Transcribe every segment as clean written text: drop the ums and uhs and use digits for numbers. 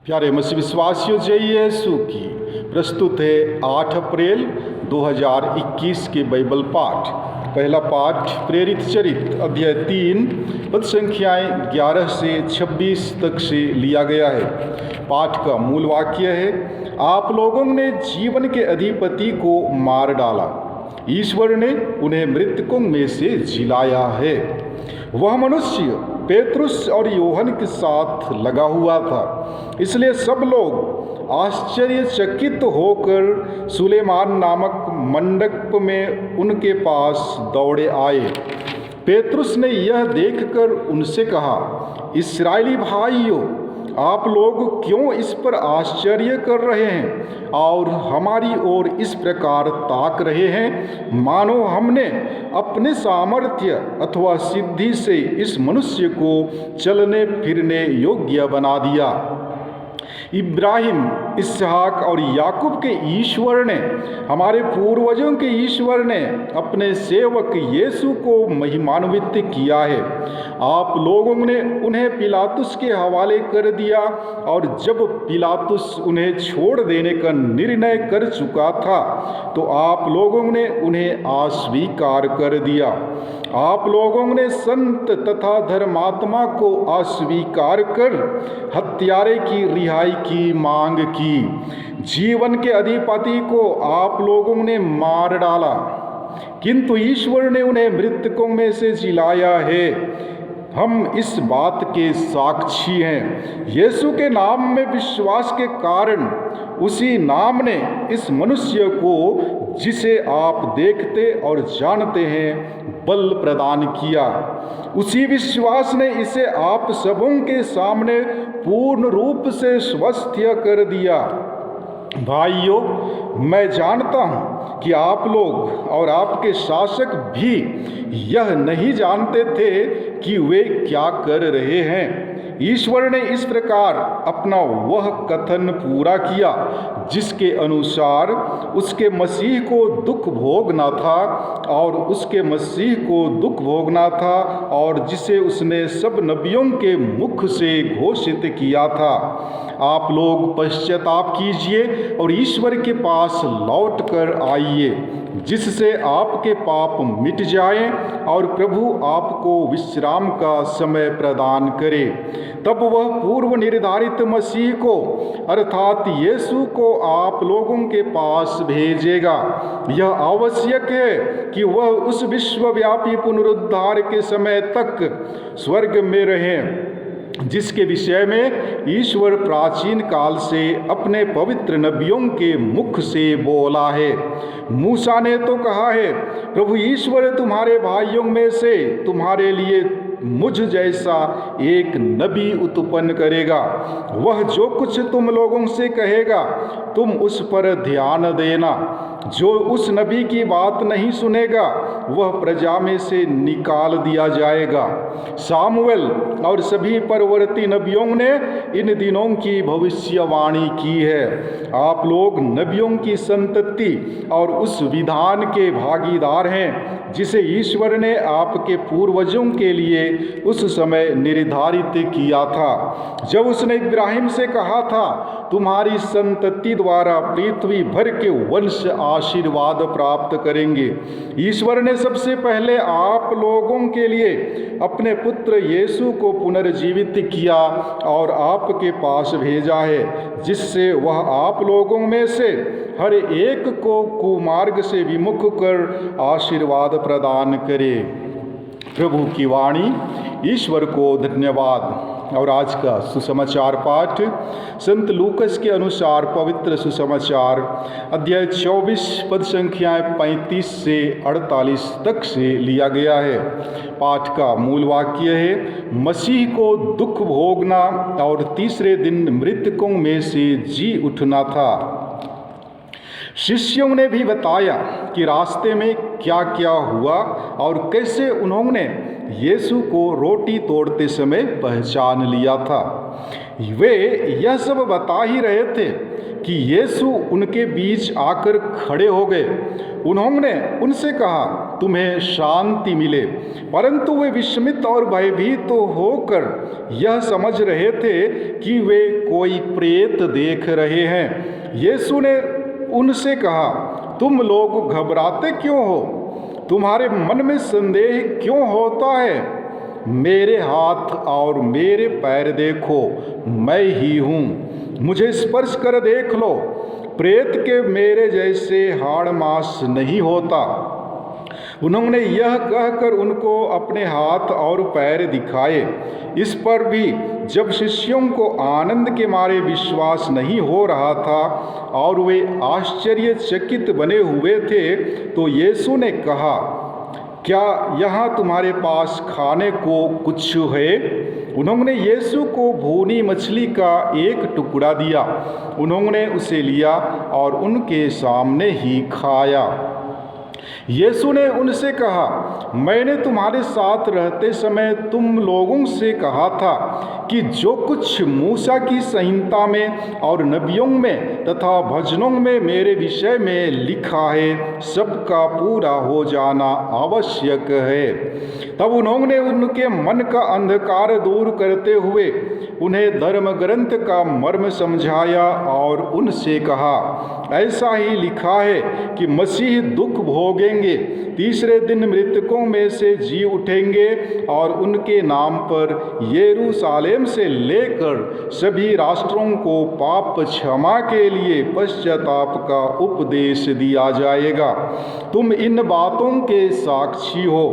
प्यारे मसीह विश्वासियों, जय यीशु की। प्रस्तुत है 8 अप्रैल 2021 के बाइबल पाठ। पहला पाठ प्रेरित चरित्र अध्याय 3 पद संख्याएँ 11 से 26 तक से लिया गया है। पाठ का मूल वाक्य है, आप लोगों ने जीवन के अधिपति को मार डाला, ईश्वर ने उन्हें मृतकों में से जिलाया है। वह मनुष्य पेतरुस और यूहन्ना के साथ लगा हुआ था, इसलिए सब लोग आश्चर्यचकित होकर सुलेमान नामक मंडप में उनके पास दौड़े आए। पेतरुस ने यह देखकर उनसे कहा, इस्राएली भाइयों, आप लोग क्यों इस पर आश्चर्य कर रहे हैं और हमारी ओर इस प्रकार ताक रहे हैं, मानो हमने अपने सामर्थ्य अथवा सिद्धि से इस मनुष्य को चलने फिरने योग्य बना दिया। इब्राहिम, इसहाक और याकूब के ईश्वर ने, हमारे पूर्वजों के ईश्वर ने अपने सेवक यीशु को महिमान्वित किया है। आप लोगों ने उन्हें पिलातुस के हवाले कर दिया, और जब पिलातुस उन्हें छोड़ देने का निर्णय कर चुका था तो आप लोगों ने उन्हें अस्वीकार कर दिया। आप लोगों ने संत तथा धर्मात्मा को अस्वीकार कर हत्यारे की रिहाई की मांग की। जीवन के अधिपति को आप लोगों ने मार डाला, किंतु ईश्वर ने उन्हें मृतकों में से जिलाया है। हम इस बात के साक्षी हैं। यीशु के नाम में विश्वास के कारण उसी नाम ने इस मनुष्य को, जिसे आप देखते और जानते हैं, बल प्रदान किया। उसी विश्वास ने इसे आप सबों के सामने पूर्ण रूप से स्वस्थ कर दिया। भाइयों, मैं जानता हूँ कि आप लोग और आपके शासक भी यह नहीं जानते थे कि वे क्या कर रहे हैं। ईश्वर ने इस प्रकार अपना वह कथन पूरा किया जिसके अनुसार उसके मसीह को दुख भोगना था, और उसके मसीह को दुख भोगना था, और जिसे उसने सब नबियों के मुख से घोषित किया था। आप लोग पश्चाताप कीजिए और ईश्वर के पास लौट कर आइए, जिससे आपके पाप मिट जाएं और प्रभु आपको विश्राम का समय प्रदान करे। तब वह पूर्व निर्धारित मसीह को, अर्थात यीशु को, आप लोगों के पास भेजेगा। यह आवश्यक है कि वह उस विश्वव्यापी पुनरुद्धार के समय तक स्वर्ग में रहे, जिसके विषय में ईश्वर प्राचीन काल से अपने पवित्र नबियों के मुख से बोला है। मूसा ने तो कहा है, प्रभु ईश्वर तुम्हारे भाइयों में से तुम्हारे लिए मुझ जैसा एक नबी उत्पन्न करेगा। वह जो कुछ तुम लोगों से कहेगा तुम उस पर ध्यान देना। जो उस नबी की बात नहीं सुनेगा वह प्रजा में से निकाल दिया जाएगा। सामुएल और सभी परवर्ती नबियों ने इन दिनों की भविष्यवाणी की है। आप लोग नबियों की संतति और उस विधान के भागीदार हैं जिसे ईश्वर ने आपके पूर्वजों के लिए उस समय निर्धारित किया था, जब उसने इब्राहिम से कहा था, तुम्हारी संतति द्वारा पृथ्वी भर के वंश आशीर्वाद प्राप्त करेंगे। ईश्वर ने सबसे पहले आप लोगों के लिए अपने पुत्र यीशु को पुनर्जीवित किया और आपके पास भेजा है, जिससे वह आप लोगों में से हर एक को कुमार्ग से विमुख कर आशीर्वाद प्रदान करे। प्रभु की वाणी। ईश्वर को धन्यवाद। और आज का सुसमाचार पाठ संत लूकस के अनुसार पवित्र सुसमाचार अध्याय 24 पद संख्याएँ 35 से 48 तक से लिया गया है। पाठ का मूल वाक्य है, मसीह को दुख भोगना और तीसरे दिन मृतकों में से जी उठना था। शिष्यों ने भी बताया कि रास्ते में क्या क्या हुआ और कैसे उन्होंने यीशु को रोटी तोड़ते समय पहचान लिया था। वे यह सब बता ही रहे थे कि यीशु उनके बीच आकर खड़े हो गए। उन्होंने उनसे कहा, तुम्हें शांति मिले। परंतु वे विस्मित और भयभीत होकर यह समझ रहे थे कि वे कोई प्रेत देख रहे हैं। यीशु ने उनसे कहा, तुम लोग घबराते क्यों हो? तुम्हारे मन में संदेह क्यों होता है? मेरे हाथ और मेरे पैर देखो, मैं ही हूँ। मुझे स्पर्श कर देख लो। प्रेत के मेरे जैसे हाड़ मांस नहीं होता। उन्होंने यह कहकर उनको अपने हाथ और पैर दिखाए। इस पर भी जब शिष्यों को आनंद के मारे विश्वास नहीं हो रहा था और वे आश्चर्यचकित बने हुए थे, तो यीशु ने कहा, क्या यहाँ तुम्हारे पास खाने को कुछ है? उन्होंने यीशु को भुनी मछली का एक टुकड़ा दिया। उन्होंने उसे लिया और उनके सामने ही खाया। यीशु ने उनसे कहा, मैंने तुम्हारे साथ रहते समय तुम लोगों से कहा था कि जो कुछ मूसा की संहिता में और नबियों में तथा भजनों में मेरे विषय में लिखा है, सबका पूरा हो जाना आवश्यक है। तब उन्होंने उनके मन का अंधकार दूर करते हुए उन्हें धर्म ग्रंथ का मर्म समझाया और उनसे कहा, ऐसा ही लिखा है कि मसीह दुख भोगेंगे, तीसरे दिन मृतकों में से जी उठेंगे और उनके नाम पर यरूशलेम से लेकर सभी राष्ट्रों को पाप क्षमा के लिए पश्चाताप का उपदेश दिया जाएगा। तुम इन बातों के साक्षी हो।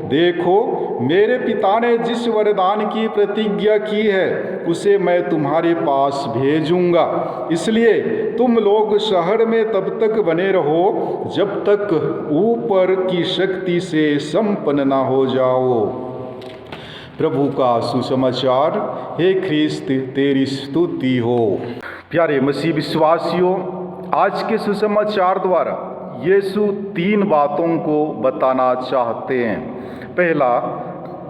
देखो, मेरे पिता ने जिस वरदान की प्रतिज्ञा की है उसे मैं तुम्हारे पास भेजूंगा। इसलिए तुम लोग शहर में तब तक बने रहो जब तक ऊपर की शक्ति से संपन्न ना हो जाओ। प्रभु का सुसमाचार। हे ख्रिस्त, तेरी स्तुति हो। प्यारे मसीह विश्वासियों, आज के सुसमाचार द्वारा यीशु 3 बातों को बताना चाहते हैं। पहला,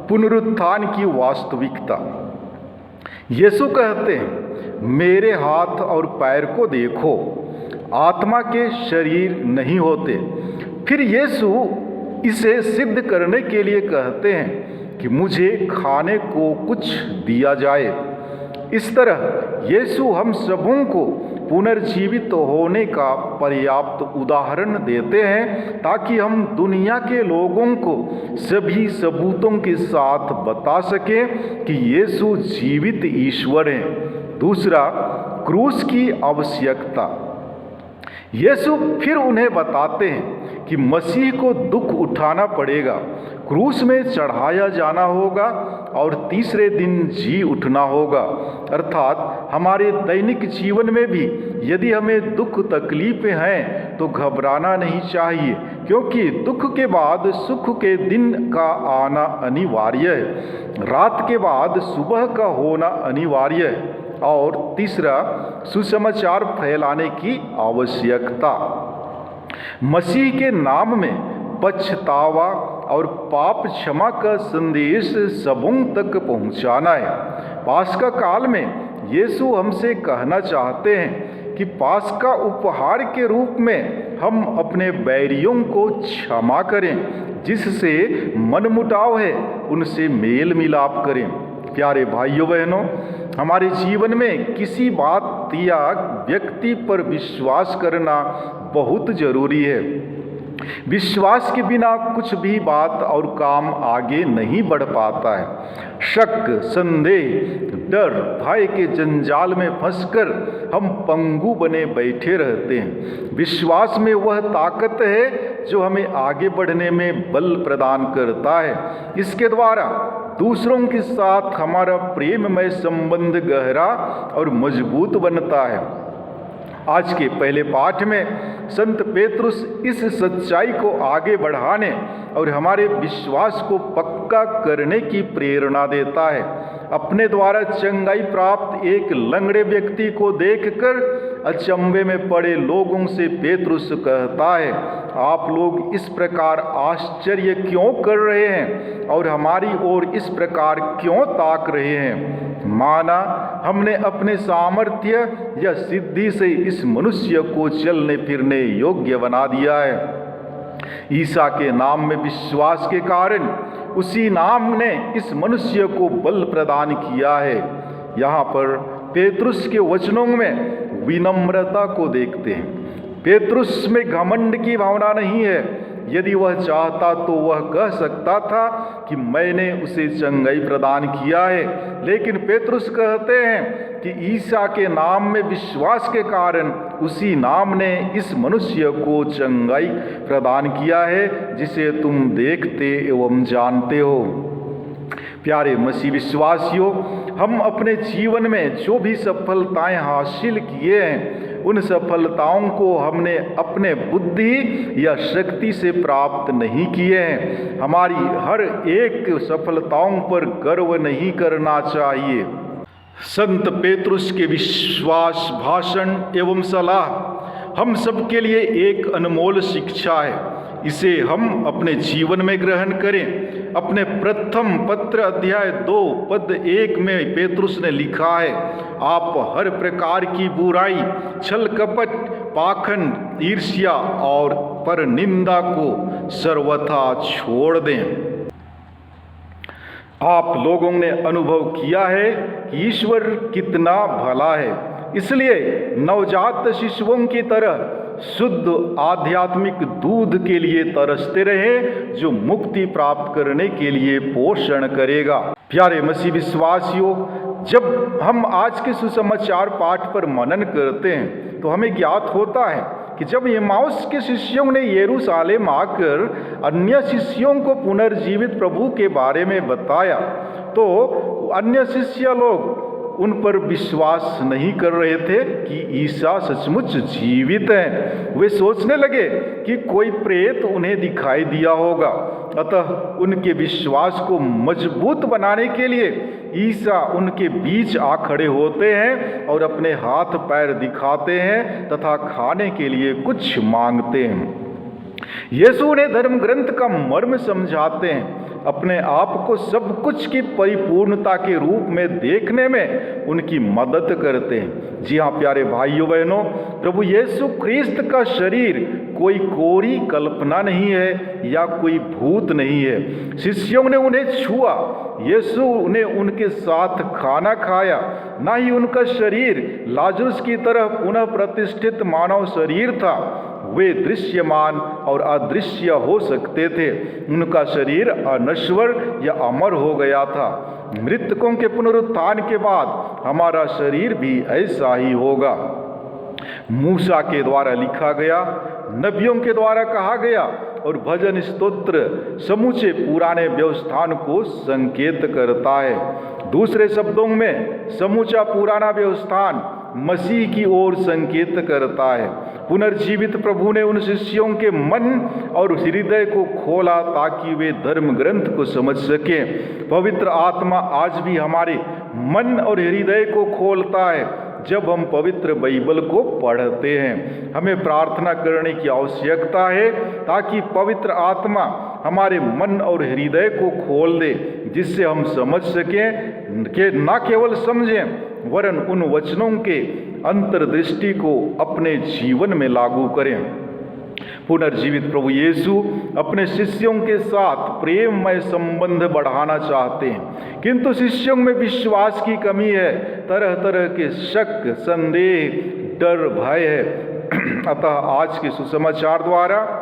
पुनरुत्थान की वास्तविकता। यीशु कहते हैं, मेरे हाथ और पैर को देखो, आत्मा के शरीर नहीं होते। फिर यीशु इसे सिद्ध करने के लिए कहते हैं कि मुझे खाने को कुछ दिया जाए। इस तरह यीशु हम सबों को पुनर्जीवित होने का पर्याप्त उदाहरण देते हैं ताकि हम दुनिया के लोगों को सभी सबूतों के साथ बता सकें कि यीशु जीवित ईश्वर हैं। दूसरा, क्रूस की आवश्यकता। यीशु फिर उन्हें बताते हैं कि मसीह को दुख उठाना पड़ेगा, क्रूस में चढ़ाया जाना होगा और तीसरे दिन जी उठना होगा। अर्थात हमारे दैनिक जीवन में भी यदि हमें दुख तकलीफें हैं तो घबराना नहीं चाहिए, क्योंकि दुख के बाद सुख के दिन का आना अनिवार्य है। रात के बाद सुबह का होना अनिवार्य है। और तीसरा, सुसमाचार फैलाने की आवश्यकता। मसीह के नाम में पछतावा और पाप क्षमा का संदेश सबों तक पहुंचाना है। पास्का काल में यीशु हमसे कहना चाहते हैं कि पास्का उपहार के रूप में हम अपने बैरियों को क्षमा करें, जिससे मनमुटाव है उनसे मेल मिलाप करें। प्यारे भाइयों बहनों, हमारे जीवन में किसी बात या व्यक्ति पर विश्वास करना बहुत जरूरी है। विश्वास के बिना कुछ भी बात और काम आगे नहीं बढ़ पाता है। शक, संदेह, डर, भय के जंजाल में फंसकर हम पंगु बने बैठे रहते हैं। विश्वास में वह ताकत है जो हमें आगे बढ़ने में बल प्रदान करता है। इसके द्वारा दूसरों के साथ हमारा प्रेममय संबंध गहरा और मजबूत बनता है। आज के पहले पाठ में संत पेतरुस इस सच्चाई को आगे बढ़ाने और हमारे विश्वास को पक्का करने की प्रेरणा देता है। अपने द्वारा चंगाई प्राप्त एक लंगड़े व्यक्ति को देखकर अचंभे में पड़े लोगों से पेतरुस कहता है, आप लोग इस प्रकार आश्चर्य क्यों कर रहे हैं और हमारी ओर इस प्रकार क्यों ताक रहे हैं? माना हमने अपने सामर्थ्य या सिद्धि से इस मनुष्य को चलने फिरने योग्य बना दिया है। ईसा के नाम में विश्वास के कारण उसी नाम ने इस मनुष्य को बल प्रदान किया है। यहाँ पर पेतरुस के वचनों में विनम्रता को देखते हैं। पेतरुस में घमंड की भावना नहीं है। यदि वह चाहता तो वह कह सकता था कि मैंने उसे चंगाई प्रदान किया है, लेकिन पेतरुस कहते हैं कि ईसा के नाम में विश्वास के कारण उसी नाम ने इस मनुष्य को चंगाई प्रदान किया है, जिसे तुम देखते एवं जानते हो। प्यारे मसीह विश्वासियों, हम अपने जीवन में जो भी सफलताएं हासिल किए हैं, उन सफलताओं को हमने अपने बुद्धि या शक्ति से प्राप्त नहीं किए हैं। हमारी हर एक सफलताओं पर गर्व नहीं करना चाहिए। संत पेतरुस के विश्वास भाषण एवं सलाह हम सबके लिए एक अनमोल शिक्षा है। इसे हम अपने जीवन में ग्रहण करें। अपने प्रथम पत्र अध्याय 2 पद 1 में पेतरुस ने लिखा है, आप हर प्रकार की बुराई, छल कपट, पाखंड, ईर्ष्या और पर निंदा को सर्वथा छोड़ दें। आप लोगों ने अनुभव किया है कि ईश्वर कितना भला है, इसलिए नवजात शिशुओं की तरह शुद्ध आध्यात्मिक दूध के लिए तरसते रहे, जो मुक्ति प्राप्त करने के लिए पोषण करेगा। प्यारे मसीह विश्वासियों, जब हम आज के सुसमाचार पाठ पर मनन करते हैं तो हमें ज्ञात होता है कि जब एमाउस के शिष्यों ने यरूशलेम आकर अन्य शिष्यों को पुनर्जीवित प्रभु के बारे में बताया, तो अन्य शिष्य लोग उन पर विश्वास नहीं कर रहे थे कि ईसा सचमुच जीवित हैं। वे सोचने लगे कि कोई प्रेत उन्हें दिखाई दिया होगा। अतः उनके विश्वास को मजबूत बनाने के लिए ईसा उनके बीच आ खड़े होते हैं और अपने हाथ पैर दिखाते हैं तथा खाने के लिए कुछ मांगते हैं। यीशु उन्हें धर्म ग्रंथ का मर्म समझाते हैं। अपने आप को सब कुछ की परिपूर्णता के रूप में देखने में उनकी मदद करते हैं। जी हाँ प्यारे भाइयों बहनों, प्रभु यीशु ख्रिस्त का शरीर कोई कोरी कल्पना नहीं है या कोई भूत नहीं है। शिष्यों ने उन्हें छुआ, यीशु ने उनके साथ खाना खाया। ना ही उनका शरीर लाजरुस की तरह पुनः प्रतिष्ठित मानव शरीर था। वे दृश्यमान और अदृश्य हो सकते थे। उनका शरीर अनश्वर या अमर हो गया था। मृतकों के पुनरुत्थान के बाद हमारा शरीर भी ऐसा ही होगा। मूसा के द्वारा लिखा गया, नबियों के द्वारा कहा गया और भजन स्तोत्र समूचे पुराने व्यवस्थान को संकेत करता है। दूसरे शब्दों में समूचा पुराना व्यवस्थान मसीह की ओर संकेत करता है। पुनर्जीवित प्रभु ने उन शिष्यों के मन और हृदय को खोला ताकि वे धर्म ग्रंथ को समझ सकें। पवित्र आत्मा आज भी हमारे मन और हृदय को खोलता है जब हम पवित्र बाइबल को पढ़ते हैं। हमें प्रार्थना करने की आवश्यकता है ताकि पवित्र आत्मा हमारे मन और हृदय को खोल दे, जिससे हम समझ सकें कि न केवल समझें वरन उन वचनों के अंतर्दृष्टि को अपने जीवन में लागू करें। पुनर्जीवित प्रभु यीशु अपने शिष्यों के साथ प्रेममय संबंध बढ़ाना चाहते हैं, किंतु शिष्यों में विश्वास की कमी है। तरह तरह के शक, संदेह, डर, भय है। अतः आज के सुसमाचार द्वारा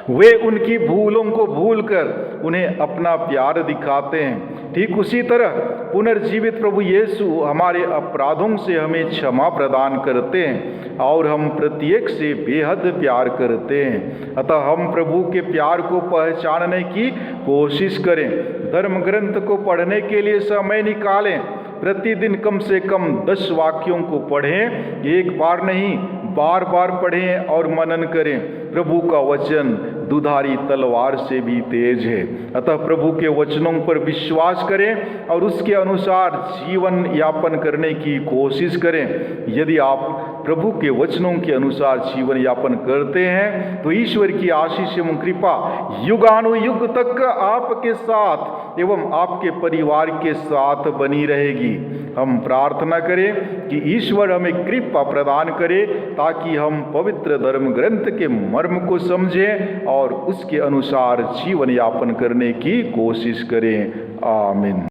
वे उनकी भूलों को भूलकर उन्हें अपना प्यार दिखाते हैं। ठीक उसी तरह पुनर्जीवित प्रभु यीशु हमारे अपराधों से हमें क्षमा प्रदान करते हैं और हम प्रत्येक से बेहद प्यार करते हैं। अतः हम प्रभु के प्यार को पहचानने की कोशिश करें। धर्म ग्रंथ को पढ़ने के लिए समय निकालें। प्रतिदिन कम से कम 10 वाक्यों को पढ़ें। एक बार नहीं, बार बार पढ़ें और मनन करें। प्रभु का वचन दुधारी तलवार से भी तेज है। अतः प्रभु के वचनों पर विश्वास करें और उसके अनुसार जीवन यापन करने की कोशिश करें। यदि आप प्रभु के वचनों के अनुसार जीवन यापन करते हैं तो ईश्वर की आशीष एवं कृपा युगानुयुग तक आपके साथ एवं आपके परिवार के साथ बनी रहेगी। हम प्रार्थना करें कि ईश्वर हमें कृपा प्रदान करे ताकि हम पवित्र धर्म ग्रंथ के मर्म को समझें और उसके अनुसार जीवन यापन करने की कोशिश करें। आमीन।